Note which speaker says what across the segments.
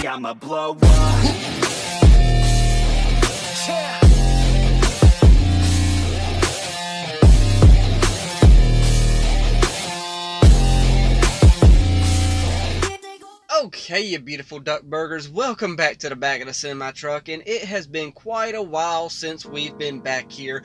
Speaker 1: I'ma blow up.
Speaker 2: Okay, you beautiful duck burgers, welcome back to the back of the semi-truck, and it has been quite a while since we've been back here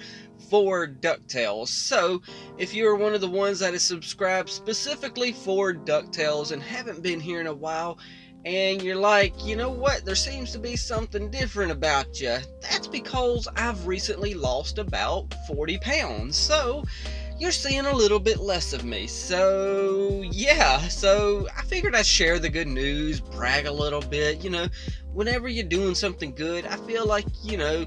Speaker 2: for DuckTales. So, if you're one of the ones that is subscribed specifically for DuckTales and haven't been here in a while, and you're like, you know what, there seems to be something different about you, that's because I've recently lost about 40 pounds. So, you're seeing a little bit less of me. So yeah, so I figured I'd share the good news, brag a little bit. You know, whenever you're doing something good, I feel like, you know,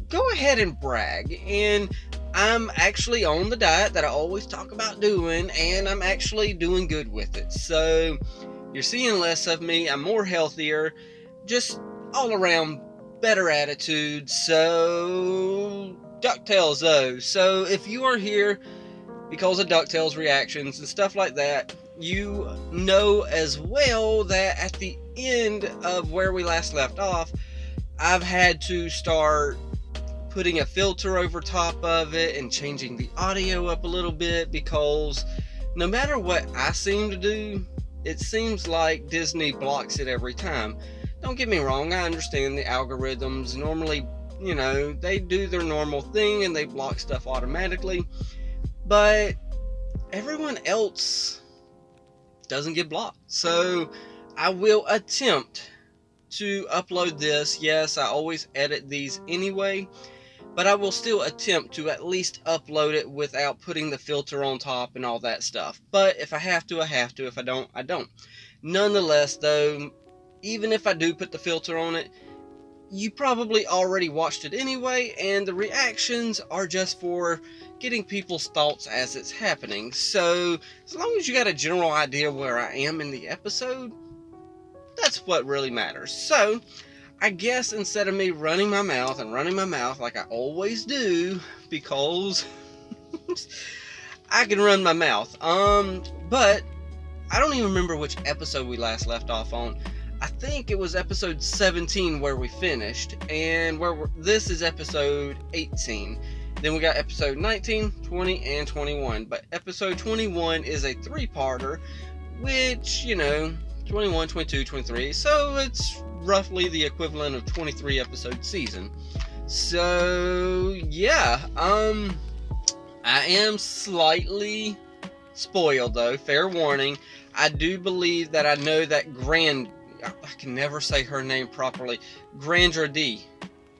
Speaker 2: go ahead and brag. And I'm actually on the diet that I always talk about doing, and I'm actually doing good with it. So you're seeing less of me, I'm more healthier, just all around better attitude. So DuckTales though, so if you are here because of DuckTales reactions and stuff like that, you know as well that at the end of where we last left off, I've had to start putting a filter over top of it and changing the audio up a little bit, because no matter what I seem to do, it seems like Disney blocks it every time. Don't get me wrong, I understand the algorithms normally, you know, they do their normal thing and they block stuff automatically, but everyone else doesn't get blocked. So I will attempt to upload this. Yes, I always edit these anyway, but I will still attempt to at least upload it without putting the filter on top and all that stuff. But if I have to, I have to. If I don't, I don't. Nonetheless though, even if I do put the filter on it, you probably already watched it anyway, and the reactions are just for getting people's thoughts as it's happening. So, as long as you got a general idea where I am in the episode, that's what really matters. So, I guess instead of me running my mouth like I always do, because I can run my mouth. But I don't even remember which episode we last left off on. I think it was episode 17 where we finished, and this is episode 18. Then we got episode 19, 20, and 21. But episode 21 is a three-parter, which, you know, 21, 22, 23. So it's roughly the equivalent of 23 episode season. So yeah, I am slightly spoiled though. Fair warning. I do believe that I know that I can never say her name properly. RWBY.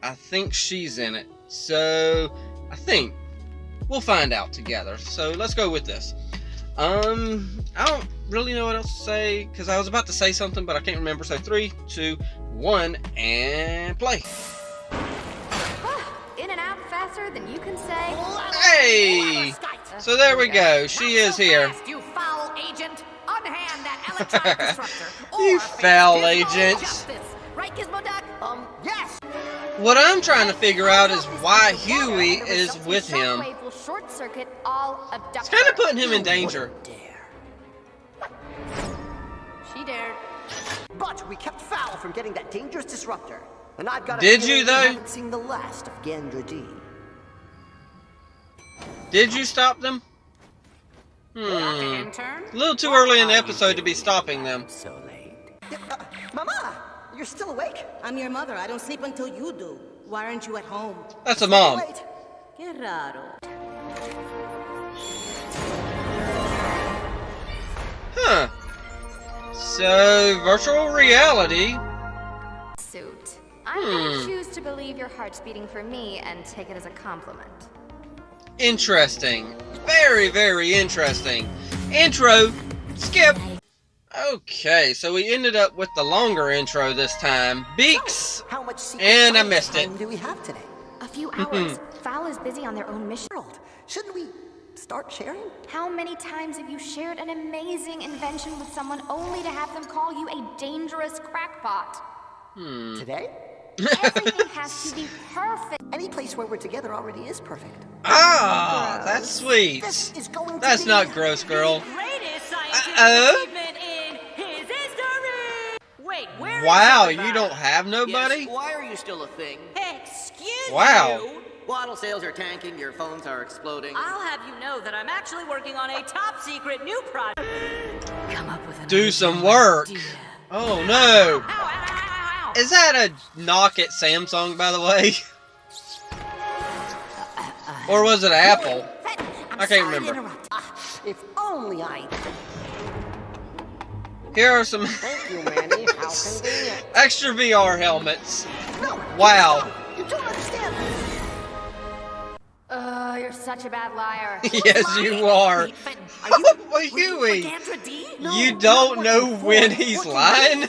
Speaker 2: I think she's in it. So, I think we'll find out together. So, let's go with this. I don't really know what else to say, because I was about to say something, but I can't remember. So, 3, 2, 1, and play.
Speaker 3: In and out faster than you can say.
Speaker 2: Hey! So, there we go. She is here.
Speaker 3: You foul agent. Unhand that electronic disruptor.
Speaker 2: You foul agent.
Speaker 3: Right, Gizmo Duck?
Speaker 4: Yes!
Speaker 2: What I'm trying to figure out is why Huey is with him.
Speaker 3: Will short circuit all of DuckTales.
Speaker 2: It's kind of putting him in danger.
Speaker 3: She dared.
Speaker 4: But we kept foul from getting that dangerous disruptor. And I've got
Speaker 2: Did you, though?
Speaker 4: I haven't seen the last of RWBY.
Speaker 2: Did you stop them? A little too early in the episode to be stopping them.
Speaker 4: So late. Mama, you're still awake?
Speaker 5: I'm your mother. I don't sleep until you do. Why aren't you at home?
Speaker 2: That's a mom.
Speaker 4: Wait.
Speaker 5: Qué raro.
Speaker 2: Huh. So, virtual reality.
Speaker 3: Suit. I'm gonna choose to believe your heart's beating for me and take it as a compliment.
Speaker 2: Interesting. Very, very interesting. Intro. Skip. Okay, so we ended up with the longer intro this time. Beaks.
Speaker 4: How much
Speaker 2: And I missed it.
Speaker 4: time do we have today?
Speaker 3: A few hours. Fowl is busy on their own mission.
Speaker 4: Shouldn't we start sharing?
Speaker 3: How many times have you shared an amazing invention with someone only to have them call you a dangerous crackpot?
Speaker 4: Today?
Speaker 3: Everything has to be perfect.
Speaker 4: Any place where we're together already is perfect.
Speaker 2: Ah, that's sweet.
Speaker 4: This is going
Speaker 2: That's
Speaker 4: to be
Speaker 2: not gross, girl.
Speaker 6: Greatest scientific
Speaker 2: Uh-oh.
Speaker 6: achievement in his history! Wait,
Speaker 5: Where is
Speaker 2: Wow,
Speaker 5: everybody?
Speaker 2: you don't have nobody?
Speaker 4: Yes, why are you still a thing?
Speaker 5: Excuse
Speaker 2: Wow.
Speaker 5: you.
Speaker 4: Waddle sales are tanking, your phones are exploding.
Speaker 5: I'll have you know that I'm actually working on a top secret new project. Come up with an
Speaker 2: Do some work.
Speaker 5: idea.
Speaker 2: Oh no.
Speaker 5: Ow, ow, ow, ow.
Speaker 2: Is that a knock at Samsung, by the way? Or was it Apple? I can't remember.
Speaker 4: If only I...
Speaker 2: Here are some
Speaker 4: Thank you, Manny. How convenient.
Speaker 2: extra VR helmets.
Speaker 4: No,
Speaker 2: Wow.
Speaker 4: you don't understand.
Speaker 3: You're such a bad liar.
Speaker 2: Yes, you are.
Speaker 4: Are you...
Speaker 2: Well, Huey,
Speaker 5: Sandra D?
Speaker 2: you don't know when he's lying?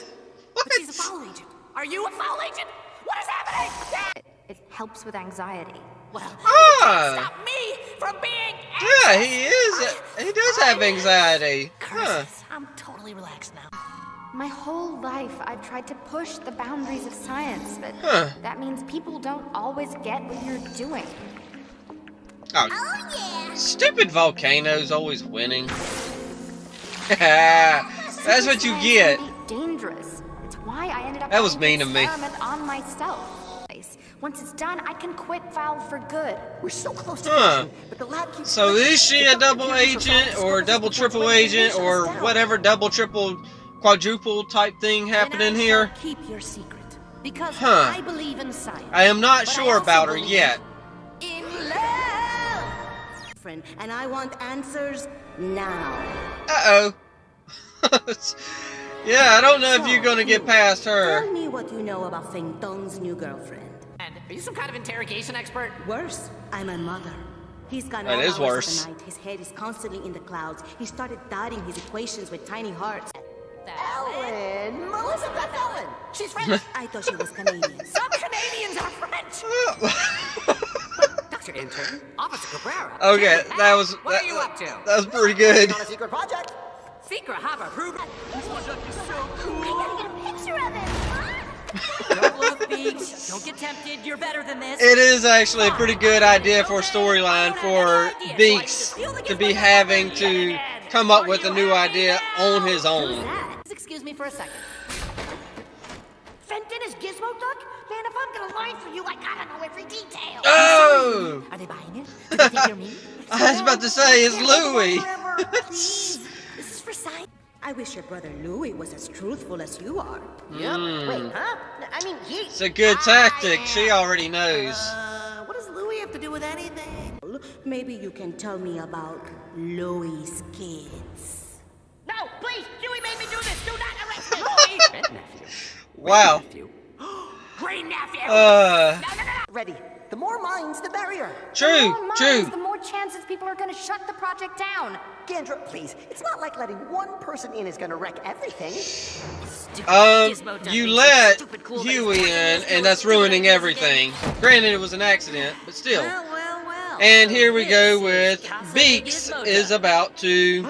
Speaker 5: But she's a foul agent. Are you a foul agent? What is happening?
Speaker 3: It helps with anxiety.
Speaker 5: Well,
Speaker 2: Ah.
Speaker 5: stop me from being
Speaker 2: Yeah, he is. He does have anxiety. Huh.
Speaker 5: curses. I'm totally relaxed now.
Speaker 3: My whole life, I've tried to push the boundaries of science, but
Speaker 2: Huh.
Speaker 3: that means people don't always get what you're doing.
Speaker 2: Oh, stupid volcanoes always winning. That's what you
Speaker 3: Science
Speaker 2: get.
Speaker 3: can be dangerous. It's why I ended up
Speaker 2: That was
Speaker 3: having
Speaker 2: mean
Speaker 3: to
Speaker 2: of me.
Speaker 3: experiment on myself. Once it's done, I can quit Valve for good.
Speaker 4: We're so close to
Speaker 2: Huh.
Speaker 4: finishing, but the lab keeps...
Speaker 2: So
Speaker 4: glitching.
Speaker 2: is she
Speaker 4: The
Speaker 2: a double
Speaker 4: doctor can't
Speaker 2: agent
Speaker 4: control
Speaker 2: or
Speaker 4: the
Speaker 2: double
Speaker 4: scope
Speaker 2: triple
Speaker 4: when
Speaker 2: agent
Speaker 4: radiation
Speaker 2: or
Speaker 4: is down.
Speaker 2: whatever double triple quadruple type thing happening
Speaker 5: And I
Speaker 2: here?
Speaker 5: shall keep your secret because
Speaker 2: Huh.
Speaker 5: I believe in science.
Speaker 2: I am not
Speaker 5: But I
Speaker 2: sure
Speaker 5: also
Speaker 2: about her
Speaker 5: believe
Speaker 2: yet.
Speaker 5: In love. Friend, and I want answers now.
Speaker 2: Uh-oh. Yeah, I don't know if you're gonna get past her.
Speaker 5: Tell me what you know about Feng Dong's new girlfriend.
Speaker 6: And are you some kind of interrogation expert?
Speaker 5: Worse, I'm a mother. He's gone
Speaker 2: That
Speaker 5: all
Speaker 2: is
Speaker 5: hours
Speaker 2: worse.
Speaker 5: of the night. His head is constantly in the clouds. He started dotting his equations with tiny hearts.
Speaker 4: Ellen! Melissa Beth Ellen! She's French!
Speaker 5: I thought she was Canadian.
Speaker 6: Some Canadians are French. Dr. Intern, Officer Cabrera.
Speaker 2: Okay,
Speaker 6: Hey,
Speaker 2: that was
Speaker 6: What are you up to?
Speaker 2: that was pretty good.
Speaker 4: On a secret project!
Speaker 6: Secret have approved.
Speaker 3: I gotta get a picture of him.
Speaker 6: Don't look, Beaks. Don't get tempted. You're better than this.
Speaker 2: It is actually a pretty good idea for a storyline for Beaks to be having to come up with a new idea on his own.
Speaker 5: Excuse me for a second.
Speaker 3: Fenton is Gizmo Duck? Man, if I'm gonna lie for you, I gotta know every detail.
Speaker 2: Oh!
Speaker 5: Are they buying it? Do they think you're me?
Speaker 2: I was about to say, it's Louie.
Speaker 5: Please. This is for science. I wish your brother Louis was as truthful as you are.
Speaker 4: Wait, huh? I mean, he...
Speaker 2: It's a good tactic. She already knows.
Speaker 5: What does Louis have to do with anything? Maybe you can tell me about Louis' kids.
Speaker 6: No, please. Dewey made me do this. Do not arrest me. Great nephew.
Speaker 2: Wow.
Speaker 6: Nephew. Great nephew.
Speaker 2: Uh,
Speaker 4: Ready. The more minds, the barrier.
Speaker 3: The more
Speaker 2: true,
Speaker 3: minds,
Speaker 2: true.
Speaker 3: The more chances people are gonna shut the project down.
Speaker 4: Gandra, please. It's not like letting one person in is gonna wreck everything.
Speaker 2: You let Huey in, and that's ruining everything. Granted, it was an accident, but still.
Speaker 5: Well.
Speaker 2: And here we go with Beaks is about to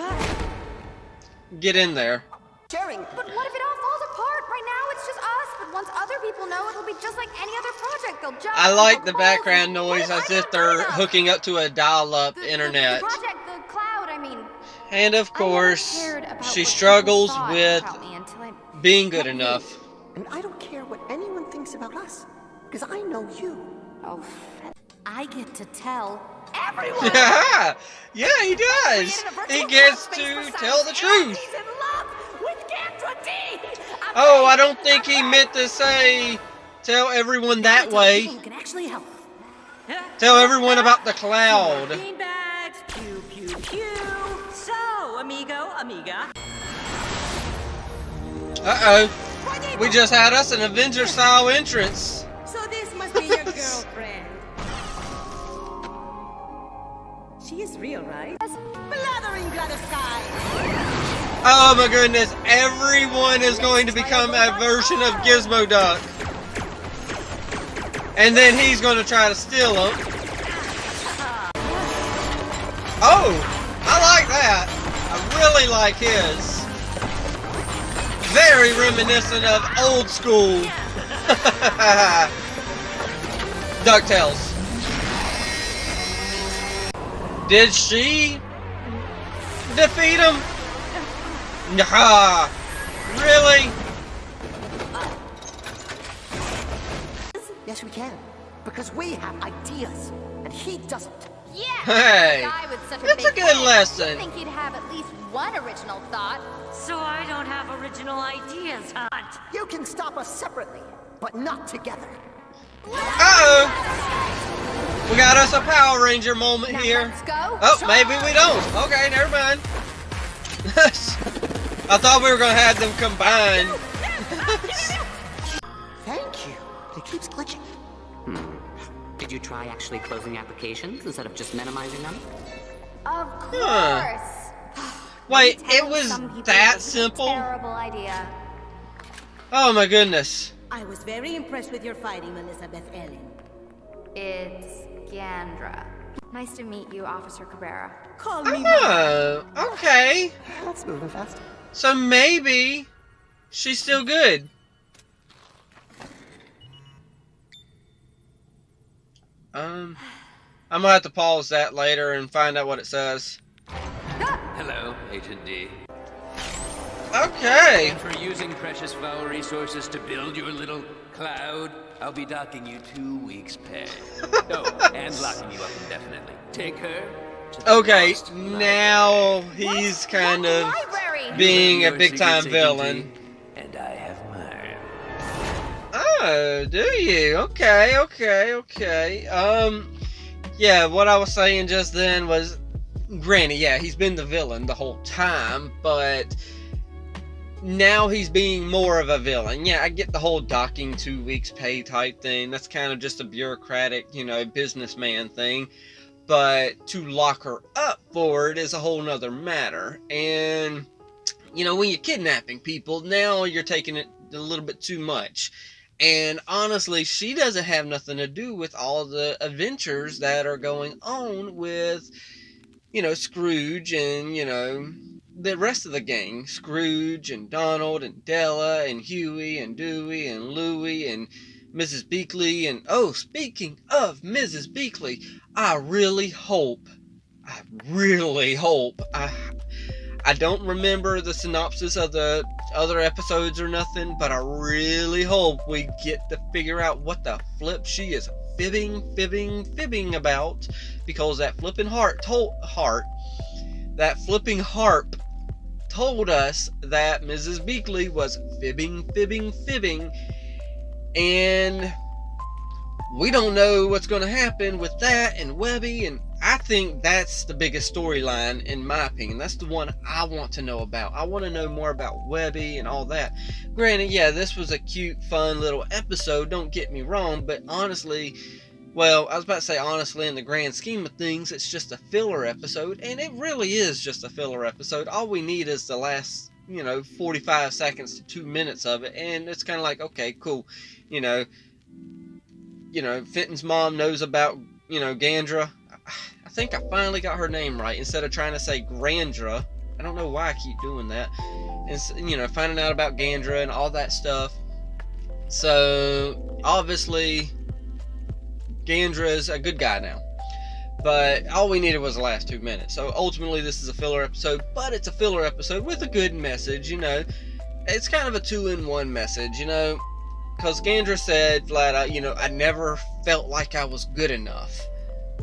Speaker 2: get in there.
Speaker 4: Sharing.
Speaker 3: But what if it all falls apart? Right now, it's just us. But once other people know, it'll be just like any other project. They'll jump.
Speaker 2: I like the
Speaker 3: poke holes.
Speaker 2: background noise
Speaker 3: What
Speaker 2: as
Speaker 3: I
Speaker 2: if
Speaker 3: don't
Speaker 2: they're
Speaker 3: know enough?
Speaker 2: hooking up to a dial-up
Speaker 3: The
Speaker 2: internet.
Speaker 3: project, the cloud, I mean.
Speaker 2: And of
Speaker 3: I never
Speaker 2: course,
Speaker 3: cared about
Speaker 2: she
Speaker 3: what people
Speaker 2: struggles
Speaker 3: thought
Speaker 2: with
Speaker 3: about me until I
Speaker 2: being good enough.
Speaker 4: And I don't care what anyone thinks about us. Because I know you.
Speaker 3: Oh,
Speaker 5: I get to tell
Speaker 3: everyone.
Speaker 2: Yeah, he does. He gets to tell the truth.
Speaker 6: He's in love with Gandra D.
Speaker 2: Oh, I don't think he meant to say tell everyone that way.
Speaker 5: People who can actually help.
Speaker 2: Tell everyone about the cloud.
Speaker 5: Beanbags, pew, pew, pew. So, amigo, amiga.
Speaker 2: Uh-oh. We just had us an Avenger-style entrance.
Speaker 5: So this must be your girlfriend. She is real, right? Blathering Gladys Sky.
Speaker 2: Oh my goodness, everyone is going to become a version of Gizmo Duck. And then he's going to try to steal them. Oh, I like that. I really like his. Very reminiscent of old school DuckTales. Did she defeat him? Nah, really?
Speaker 4: Yes, we can. Because we have ideas, and he doesn't.
Speaker 3: Yeah!
Speaker 2: Hey,
Speaker 3: A guy with such
Speaker 2: that's
Speaker 3: big
Speaker 2: a good
Speaker 3: head,
Speaker 2: lesson.
Speaker 3: you'd think he'd have at least one original thought.
Speaker 6: So I don't have original ideas, huh?
Speaker 4: You can stop us separately, but not together.
Speaker 2: Uh-oh! We got us a Power Ranger moment
Speaker 3: Now
Speaker 2: here.
Speaker 3: let's go.
Speaker 2: Oh, maybe we don't. Okay, never mind. I thought we were going to have them combined.
Speaker 4: Thank you. It keeps glitching.
Speaker 7: Did you try actually closing applications instead of just minimizing them?
Speaker 3: Of course.
Speaker 2: Wait, it
Speaker 3: Telling
Speaker 2: was
Speaker 3: some people
Speaker 2: that
Speaker 3: is a
Speaker 2: simple?
Speaker 3: Terrible idea.
Speaker 2: Oh my goodness.
Speaker 5: I was very impressed with your fighting, Elizabeth Ellen.
Speaker 3: It's Gandra. Nice to meet you, Officer Cabrera.
Speaker 5: Call me
Speaker 2: Oh, okay.
Speaker 4: That's moving fast.
Speaker 2: So maybe she's still good. I'm gonna have to pause that later and find out what it says.
Speaker 8: Hello, Agent D.
Speaker 2: Okay.
Speaker 8: And for using precious foul resources to build your little cloud, I'll be docking you 2 weeks' pay. Oh, and locking you up indefinitely. Take her. to the
Speaker 2: Okay,
Speaker 8: lost library.
Speaker 2: now he's kind of
Speaker 3: Library!
Speaker 2: being a
Speaker 8: Your
Speaker 2: big time
Speaker 8: secrets, Agent
Speaker 2: villain.
Speaker 8: D, and I have mine.
Speaker 2: Oh, do you? Okay. Yeah, what I was saying just then was, granted, yeah, he's been the villain the whole time, but now he's being more of a villain. Yeah, I get the whole docking 2 weeks pay type thing. That's kind of just a bureaucratic, businessman thing. But to lock her up for it is a whole nother matter. And, when you're kidnapping people, now you're taking it a little bit too much. And honestly, she doesn't have nothing to do with all the adventures that are going on with, Scrooge and, the rest of the gang. Scrooge and Donald and Della and Huey and Dewey and Louie and Mrs. Beakley. And, oh, speaking of Mrs. Beakley, I really hope, I don't remember the synopsis of the other episodes or nothing, but I really hope we get to figure out what the flip she is fibbing about, because that flipping harp told us that Mrs. Beakley was fibbing, and we don't know what's going to happen with that and Webby, and I think that's the biggest storyline in my opinion. That's the one I want to know about. I want to know more about Webby and all that. Granted, yeah, this was a cute, fun little episode, don't get me wrong, but honestly, well, I was about to say honestly, in the grand scheme of things, it's just a filler episode, and it really is just a filler episode. All we need is the last, 45 seconds to 2 minutes of it, and it's kind of like, okay, cool, Fenton's mom knows about, Gandra. I think I finally got her name right instead of trying to say Grandra. I don't know why I keep doing that. And, finding out about Gandra and all that stuff. So, obviously, Gandra is a good guy now. But all we needed was the last 2 minutes. So, ultimately, this is a filler episode. But it's a filler episode with a good message, It's kind of a 2-in-1 message, Because Gandra said flat out, I never felt like I was good enough.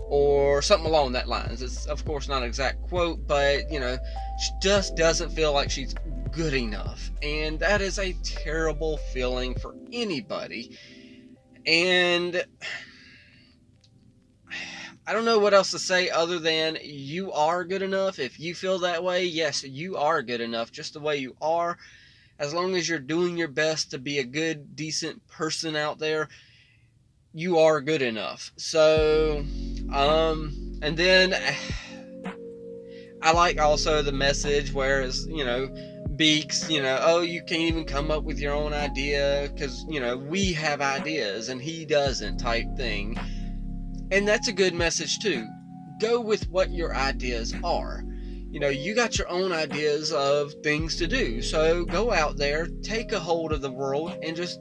Speaker 2: Or something along that lines. It's, of course, not an exact quote, but, she just doesn't feel like she's good enough. And that is a terrible feeling for anybody. And I don't know what else to say other than you are good enough. If you feel that way, yes, you are good enough just the way you are. As long as you're doing your best to be a good, decent person out there, you are good enough. So, and then I like also the message where it's, Beaks, oh, you can't even come up with your own idea because, we have ideas and he doesn't type thing. And that's a good message too. Go with what your ideas are. You got your own ideas of things to do. So go out there, take a hold of the world, and just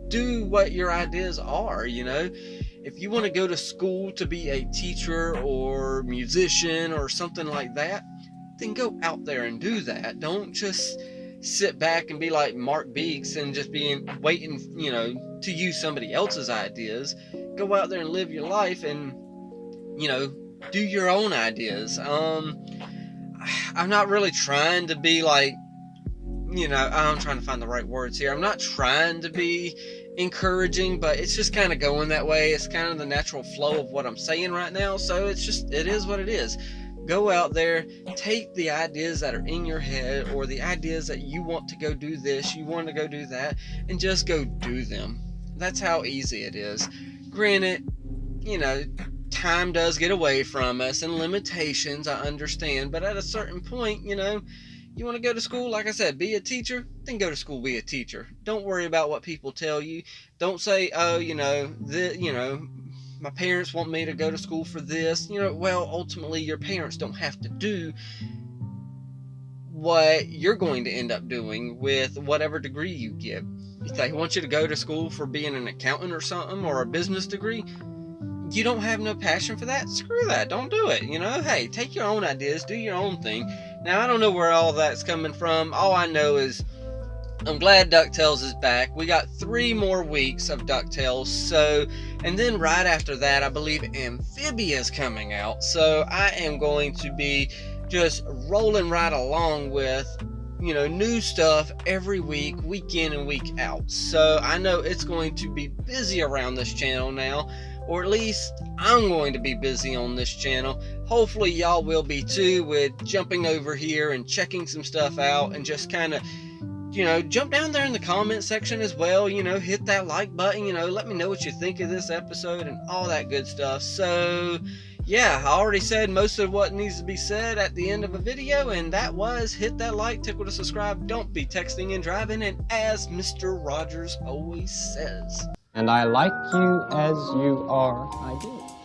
Speaker 2: do what your ideas are, If you want to go to school to be a teacher or musician or something like that, then go out there and do that. Don't just, sit back and be like Mark Beeks and just waiting, you know, to use somebody else's ideas. Go out there and live your life and, you know, do your own ideas. I'm not really trying to be like, you know, I'm trying to find the right words here. I'm not trying to be encouraging, but it's just kind of going that way. It's kind of the natural flow of what I'm saying right now. So it is what it is. Go out there, take the ideas that are in your head, or the ideas that you want to go do this, you want to go do that, and just go do them. That's how easy it is. Granted, you know, time does get away from us and limitations, I understand, but at a certain point, you know, you want to go to school, like I said, be a teacher, then go to school, be a teacher. Don't worry about what people tell you. Don't say, oh, you know, my parents want me to go to school for this. You know, well, ultimately, your parents don't have to do what you're going to end up doing with whatever degree you get. If they want you to go to school for being an accountant or something, or a business degree, you don't have no passion for that, screw that, don't do it. You know, hey, take your own ideas, do your own thing. Now, I don't know where all that's coming from. All I know is I'm glad DuckTales is back. We got 3 more weeks of DuckTales, so, and then right after that, I believe Amphibia is coming out. So I am going to be just rolling right along with, you know, new stuff every week, week in and week out. So I know it's going to be busy around this channel now, or at least I'm going to be busy on this channel. Hopefully y'all will be too, with jumping over here and checking some stuff out, and just kind of, you know, jump down there in the comment section as well. You know, hit that like button, you know, let me know what you think of this episode and all that good stuff. So yeah, I already said most of what needs to be said at the end of a video, and that was hit that like, tickle to subscribe, don't be texting and driving, and as Mr. Rogers always says,
Speaker 9: and I like you as you are, I do.